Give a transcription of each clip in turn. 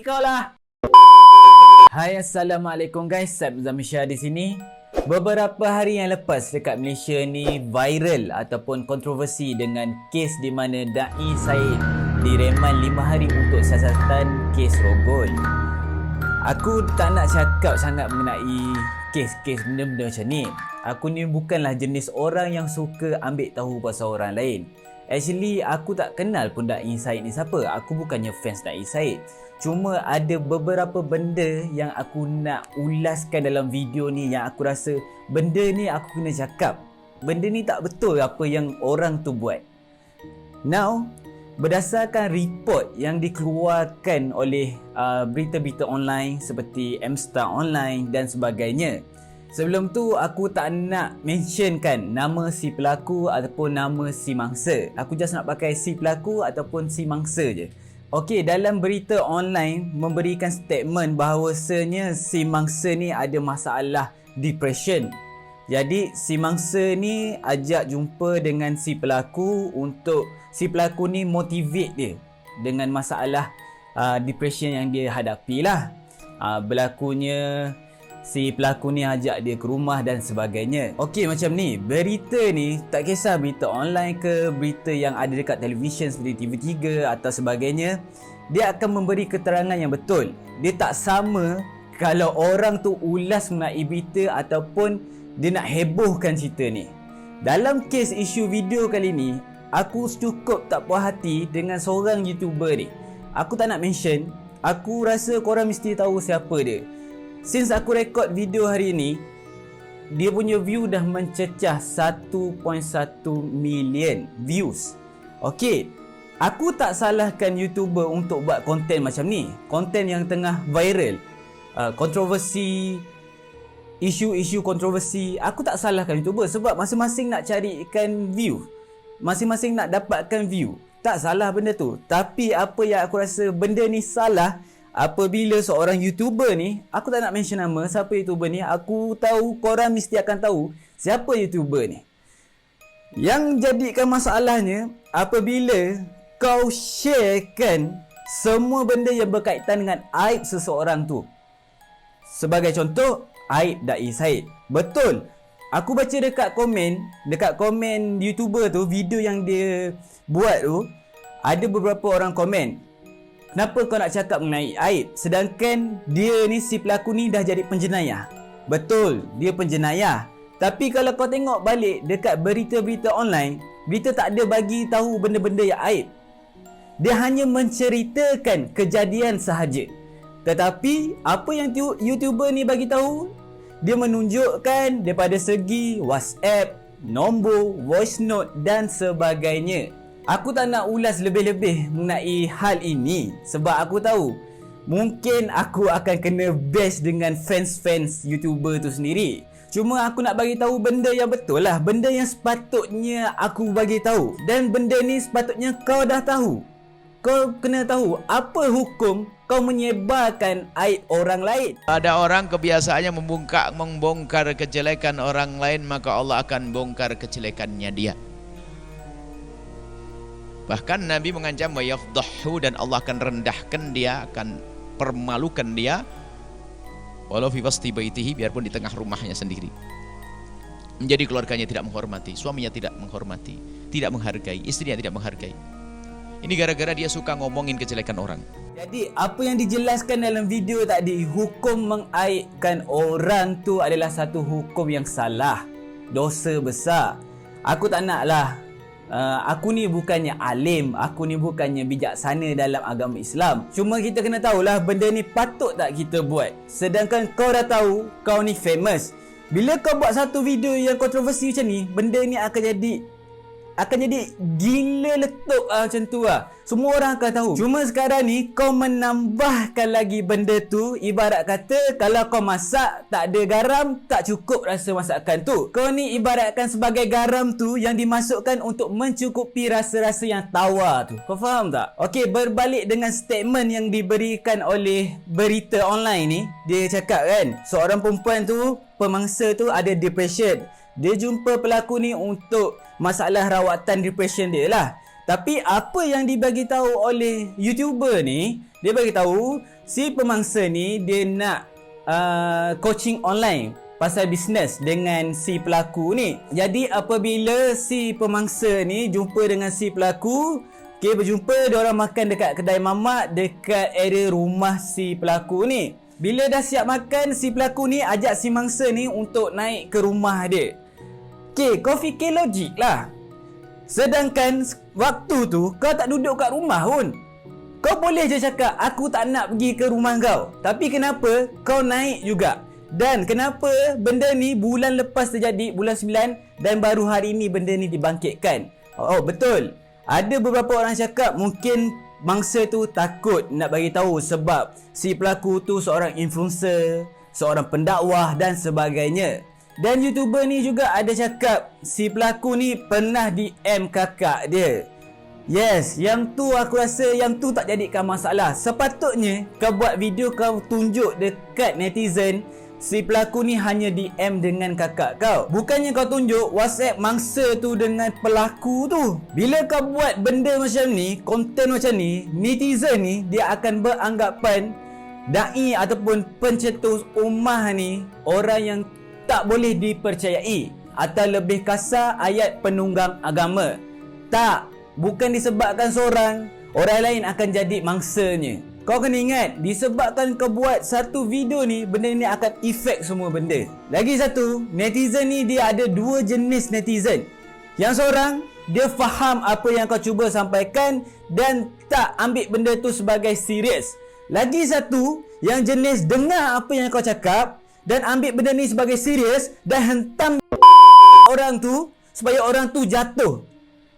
kau lah. Hai, Assalamualaikum guys. Saib Zamisha di sini. Beberapa hari yang lepas dekat Malaysia ni viral ataupun kontroversi dengan kes di mana Da'i Said direman 5 hari untuk siasatan kes rogol. Aku tak nak cakap sangat mengenai kes-kes benda-benda macam ni. Aku ni bukanlah jenis orang yang suka ambil tahu pasal orang lain. Actually, aku tak kenal pun Da'i Said ni siapa. Aku bukannya fans Da'i Said. Cuma ada beberapa benda yang aku nak ulaskan dalam video ni yang aku rasa benda ni aku kena cakap. Benda ni tak betul apa yang orang tu buat. Now, berdasarkan report yang dikeluarkan oleh berita-berita online seperti Mstar Online dan sebagainya. Sebelum tu aku tak nak mentionkan nama si pelaku ataupun nama si mangsa. Aku just nak pakai si pelaku ataupun si mangsa je. Okey, dalam berita online memberikan statement bahawasanya si mangsa ni ada masalah depression. Jadi si mangsa ni ajak jumpa dengan si pelaku untuk si pelaku ni motivate dia dengan masalah depression yang dia hadapi lah. Berlakunya si pelaku ni ajak dia ke rumah dan sebagainya. Okey, macam ni. Berita ni tak kisah berita online ke berita yang ada dekat televisyen seperti TV3 atau sebagainya, dia akan memberi keterangan yang betul. Dia tak sama kalau orang tu ulas mengenai berita ataupun dia nak hebohkan cerita ni. Dalam kes isu video kali ni, aku cukup tak puas hati dengan seorang YouTuber ni. Aku tak nak mention. Aku rasa korang mesti tahu siapa dia. Since aku rekod video hari ni, dia punya view dah mencecah 1.1 million views. Okey, aku tak salahkan YouTuber untuk buat konten macam ni. Konten yang tengah viral, kontroversi, isu-isu kontroversi. Aku tak salahkan YouTuber sebab masing-masing nak carikan view, masing-masing nak dapatkan view. Tak salah benda tu. Tapi apa yang aku rasa benda ni salah apabila seorang YouTuber ni, aku tak nak mention nama siapa YouTuber ni, aku tahu korang mesti akan tahu siapa YouTuber ni. Yang jadikan masalahnya apabila kau sharekan semua benda yang berkaitan dengan aib seseorang tu. Sebagai contoh, aib Da'i Said. Betul. Aku baca dekat komen YouTuber tu, video yang dia buat tu, ada beberapa orang komen, kenapa kau nak cakap mengenai aib sedangkan dia ni, si pelaku ni dah jadi penjenayah. Betul, dia penjenayah. Tapi kalau kau tengok balik dekat berita-berita online, berita tak ada bagi tahu benda-benda yang aib. Dia hanya menceritakan kejadian sahaja. Tetapi apa yang YouTuber ni bagi tahu, dia menunjukkan daripada segi WhatsApp, nombor, voice note dan sebagainya. Aku tak nak ulas lebih-lebih mengenai hal ini sebab aku tahu mungkin aku akan kena bash dengan fans-fans YouTuber tu sendiri. Cuma aku nak bagi tahu benda yang betul lah, benda yang sepatutnya aku bagi tahu. Dan benda ni sepatutnya kau dah tahu. Kau kena tahu apa hukum kau menyebarkan aib orang lain. Ada orang kebiasaannya membongkar kejelekan orang lain, maka Allah akan bongkar kejelekannya dia. Bahkan Nabi mengancam wayafdahu, dan Allah akan rendahkan dia, akan permalukan dia, walau fi wasti baitihi, biarpun di tengah rumahnya sendiri. Menjadi keluarganya tidak menghormati, suaminya tidak menghormati, tidak menghargai, istrinya tidak menghargai. Ini gara-gara dia suka ngomongin kejelekan orang. Jadi apa yang dijelaskan dalam video tadi, hukum mengaibkan orang tu adalah satu hukum yang salah, dosa besar. Aku tak naklah. Aku ni bukannya alim, aku ni bukannya bijaksana dalam agama Islam. Cuma kita kena tahulah benda ni patut tak kita buat. Sedangkan kau dah tahu kau ni famous. Bila kau buat satu video yang kontroversi macam ni, benda ni akan jadi gila letup macam tu lah. Semua orang akan tahu. Cuma sekarang ni kau menambahkan lagi benda tu. Ibarat kata kalau kau masak tak ada garam, tak cukup rasa masakan tu. Kau ni ibaratkan sebagai garam tu yang dimasukkan untuk mencukupi rasa-rasa yang tawar tu. Kau faham tak? Okey, berbalik dengan statement yang diberikan oleh berita online ni. Dia cakap kan, seorang perempuan tu, pemangsa tu ada depression. Dia jumpa pelaku ni untuk masalah rawatan depression dia lah. Tapi apa yang dibagi tahu oleh YouTuber ni, dia bagi tahu si pemangsa ni dia nak coaching online pasal bisnes dengan si pelaku ni. Jadi apabila si pemangsa ni jumpa dengan si pelaku, berjumpa, dia orang makan dekat kedai mamak dekat area rumah si pelaku ni. Bila dah siap makan, si pelaku ni ajak si mangsa ni untuk naik ke rumah dia. Kau fikir logik lah. Sedangkan waktu tu kau tak duduk kat rumah pun. Kau boleh je cakap aku tak nak pergi ke rumah kau. Tapi kenapa kau naik juga? Dan kenapa benda ni bulan lepas terjadi, bulan 9, dan baru hari ni benda ni dibangkitkan? Oh betul. Ada beberapa orang cakap mungkin mangsa tu takut nak bagi tahu sebab si pelaku tu seorang influencer, seorang pendakwah dan sebagainya. Dan YouTuber ni juga ada cakap si pelaku ni pernah DM kakak dia. Yes, yang tu aku rasa yang tu tak jadikan masalah. Sepatutnya kau buat video kau tunjuk dekat netizen si pelaku ni hanya DM dengan kakak kau. Bukannya kau tunjuk WhatsApp mangsa tu dengan pelaku tu. Bila kau buat benda macam ni, konten macam ni, netizen ni dia akan beranggapan da'i ataupun pencetus ummah ni orang yang tak boleh dipercayai, atau lebih kasar ayat penunggang agama. Tak, bukan disebabkan seorang, orang lain akan jadi mangsanya. Kau kena ingat, disebabkan kau buat satu video ni, benda ni akan efek semua benda. Lagi satu, netizen ni dia ada dua jenis netizen. Yang seorang, dia faham apa yang kau cuba sampaikan dan tak ambil benda tu sebagai serius. Lagi satu, yang jenis dengar apa yang kau cakap dan ambil benda ni sebagai serius dan hentam orang tu supaya orang tu jatuh.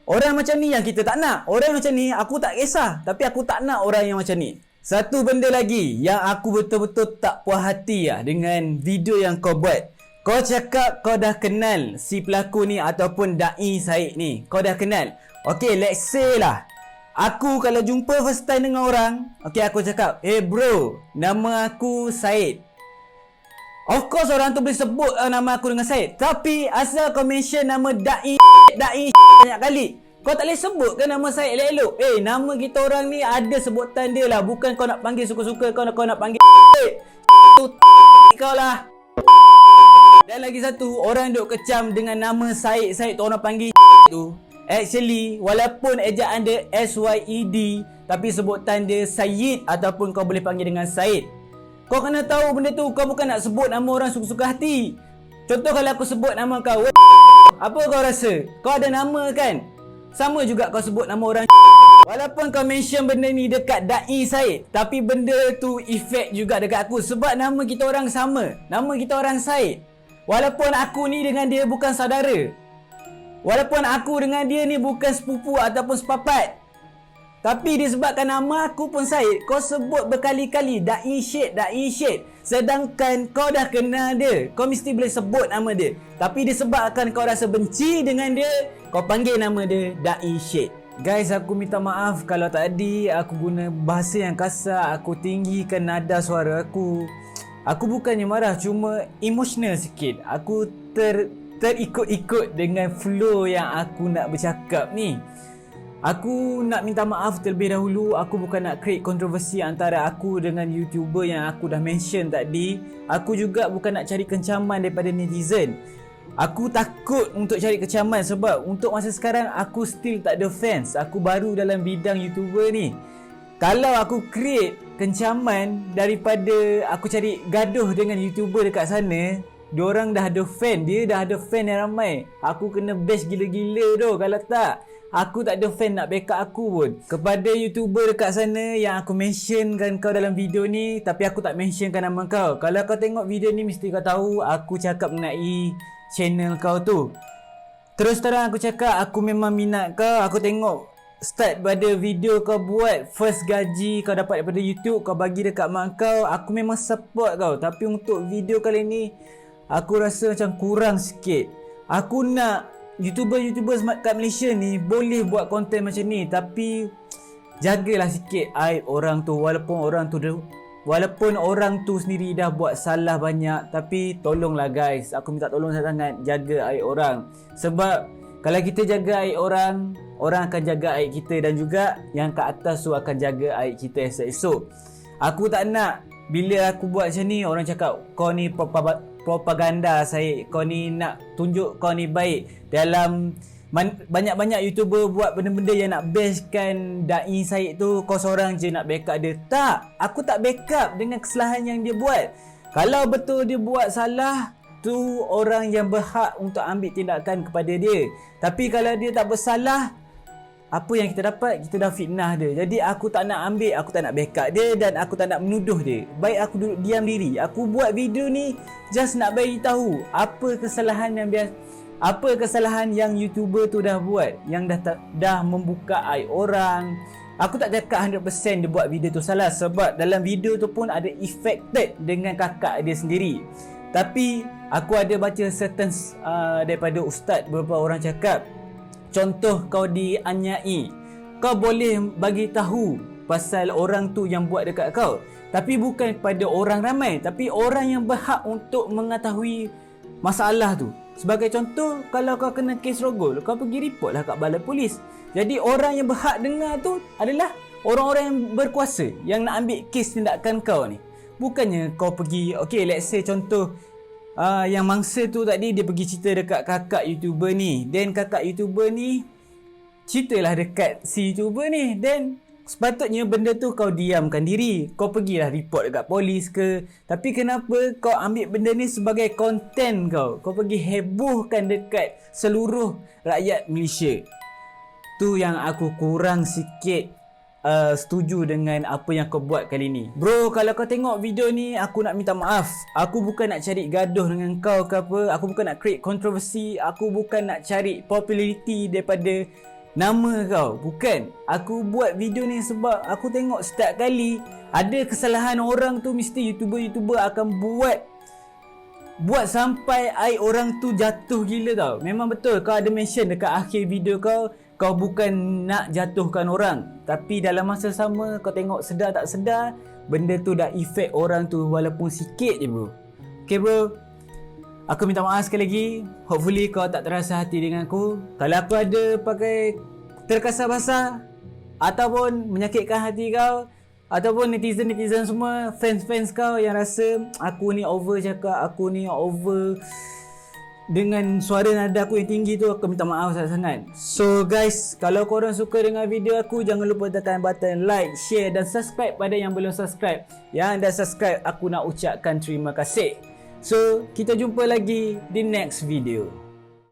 Orang macam ni yang kita tak nak. Orang macam ni aku tak kisah, tapi aku tak nak orang yang macam ni. Satu benda lagi yang aku betul-betul tak puas hati dengan video yang kau buat. Kau cakap kau dah kenal si pelaku ni ataupun Da'i Said ni. Kau dah kenal. Okay, let's say lah, aku kalau jumpa first time dengan orang, okay, aku cakap, hey bro, nama aku Said. Of course orang tu boleh sebut nama aku dengan Said. Tapi asal kau mention nama Da'i banyak kali, kau tak boleh sebut ke nama Said elok-elok? Nama kita orang ni ada sebutan dia lah. Bukan kau nak panggil suka-suka, kau nak panggil tu kau lah. Dan lagi satu, orang duk kecam dengan nama Said tu orang panggil tu. Actually, walaupun ejaan dia SYED, tapi sebutan dia Sayyid ataupun kau boleh panggil dengan Said. Kau kena tahu benda tu, kau bukan nak sebut nama orang suka-suka hati. Contoh kalau aku sebut nama kau, apa kau rasa? Kau ada nama kan? Sama juga kau sebut nama orang. Walaupun kau mention benda ni dekat Da'i Said, tapi benda tu efek juga dekat aku. Sebab nama kita orang sama. Nama kita orang Said. Walaupun aku ni dengan dia bukan saudara, walaupun aku dengan dia ni bukan sepupu ataupun sepapat, tapi disebabkan nama aku pun Said, kau sebut berkali-kali Da'i Syed. Sedangkan kau dah kenal dia, kau mesti boleh sebut nama dia. Tapi disebabkan kau rasa benci dengan dia, kau panggil nama dia Da'i Syed. Guys, aku minta maaf kalau tadi aku guna bahasa yang kasar, aku tinggikan nada suara aku. Aku bukannya marah, cuma emotional sikit. Aku terikut-ikut dengan flow yang aku nak bercakap ni. Aku nak minta maaf terlebih dahulu. Aku bukan nak create kontroversi antara aku dengan YouTuber yang aku dah mention tadi. Aku juga bukan nak cari kencaman daripada netizen. Aku takut untuk cari kecaman sebab untuk masa sekarang aku still tak ada fans. Aku baru dalam bidang YouTuber ni. Kalau aku create kencaman daripada aku cari gaduh dengan YouTuber dekat sana, diorang dah ada fan, dia dah ada fan yang ramai. Aku kena bash gila-gila tu. Kalau tak, aku tak ada fan nak backup aku pun. Kepada YouTuber dekat sana yang aku mentionkan kau dalam video ni, tapi aku tak mentionkan nama kau. Kalau kau tengok video ni, mesti kau tahu aku cakap mengenai channel kau tu. Terus terang aku cakap, aku memang minat kau. Aku tengok start pada video kau buat first gaji kau dapat daripada YouTube, kau bagi dekat mak kau. Aku memang support kau. Tapi untuk video kali ni, aku rasa macam kurang sikit. Aku nak YouTuber kat Malaysia ni boleh buat konten macam ni, tapi jagalah sikit aib orang tu. Walaupun orang tu sendiri dah buat salah banyak, tapi tolonglah guys, aku minta tolong sangat, jaga aib orang. Sebab Kalau kita jaga aib orang, orang akan jaga aib kita, dan juga yang kat atas tu akan jaga aib kita esok-esok. Aku tak nak bila aku buat macam ni orang cakap kau ni propaganda Syed, kau ni nak tunjuk kau ni baik. Dalam banyak-banyak YouTuber buat benda-benda yang nak bestkan Dai Syed tu, kau seorang je nak backup dia. Tak, aku tak backup dengan kesalahan yang dia buat. Kalau betul dia buat salah, tu orang yang berhak untuk ambil tindakan kepada dia. Tapi kalau dia tak bersalah, apa yang kita dapat? Kita dah fitnah dia. Jadi aku tak nak ambil, aku tak nak backup dia, dan aku tak nak menuduh dia. Baik aku duduk diam diri. Aku buat video ni just nak bagi tahu apa kesalahan yang YouTuber tu dah buat, yang dah membuka aib orang. Aku tak cakap 100% dia buat video tu salah, sebab dalam video tu pun ada affected dengan kakak dia sendiri. Tapi aku ada baca certain daripada ustaz, beberapa orang cakap, contoh kau dianyai, kau boleh bagi tahu pasal orang tu yang buat dekat kau, tapi bukan pada orang ramai, tapi orang yang berhak untuk mengetahui masalah tu. Sebagai contoh, kalau kau kena kes rogol, kau pergi report lah kat balai polis. Jadi orang yang berhak dengar tu adalah orang-orang yang berkuasa, yang nak ambil kes tindakan kau ni. Bukannya kau pergi, okay, let's say contoh yang mangsa tu tadi dia pergi cerita dekat kakak YouTuber ni, then kakak YouTuber ni ceritalah dekat si YouTuber ni, then sepatutnya benda tu kau diamkan diri, kau pergilah report dekat polis ke. Tapi kenapa kau ambil benda ni sebagai konten kau pergi hebohkan dekat seluruh rakyat Malaysia? Tu yang aku kurang sikit setuju dengan apa yang kau buat kali ni. Bro, kalau kau tengok video ni, aku nak minta maaf. Aku bukan nak cari gaduh dengan kau ke apa, aku bukan nak create kontroversi, aku bukan nak cari populariti daripada nama kau. Bukan. Aku buat video ni sebab aku tengok setiap kali ada kesalahan orang tu, mesti YouTuber akan buat sampai aib orang tu jatuh gila tau. Memang betul, kau ada mention dekat akhir video kau bukan nak jatuhkan orang, tapi dalam masa sama kau tengok sedar tak sedar benda tu dah efek orang tu walaupun sikit je bro. Okay bro, aku minta maaf sekali lagi. Hopefully kau tak terasa hati dengan aku. Kalau aku ada pakai terkasar basah ataupun menyakitkan hati kau, ataupun netizen semua, fans kau yang rasa aku ni over cakap, aku ni over dengan suara nada aku yang tinggi tu, aku minta maaf sangat-sangat. So guys, kalau korang suka dengan video aku, jangan lupa tekan button like, share dan subscribe pada yang belum subscribe. Yang dah subscribe, aku nak ucapkan terima kasih. So, kita jumpa lagi di next video.